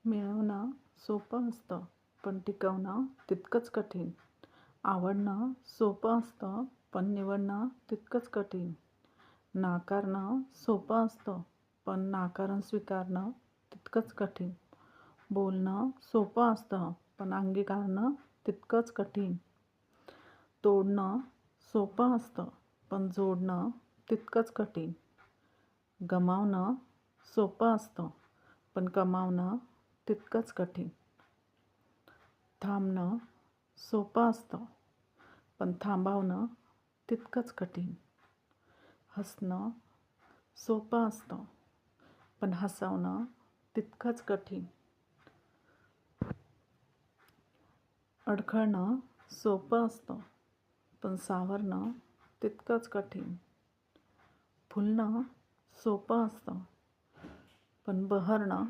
मिळवणं सोपं असतं, पण टिकवणं तितकंच कठीण. आवडणं सोपं असतं, पण निवडणं तितकंच कठीण. नाकारणं सोपं असतं, पण नाकारण स्वीकारणं तितकंच कठीण. बोलणं सोपं असतं, पण अंगीकारणं तितकंच कठीण. तोडणं सोपं असतं, पण जोडणं तितकंच कठीण. गमावणं सोपं असतं, पण कमावणं तितकंच कठीण. थांबणं सोपं असतं, पण थांबवणं तितकंच कठीण. हसणं सोपं असतं, पण हसवणं तितकंच कठीण. अडखळणं सोपं असतं, पण सावरणं तितकंच कठीण. फुलणं सोपं असतं, पण बहरणं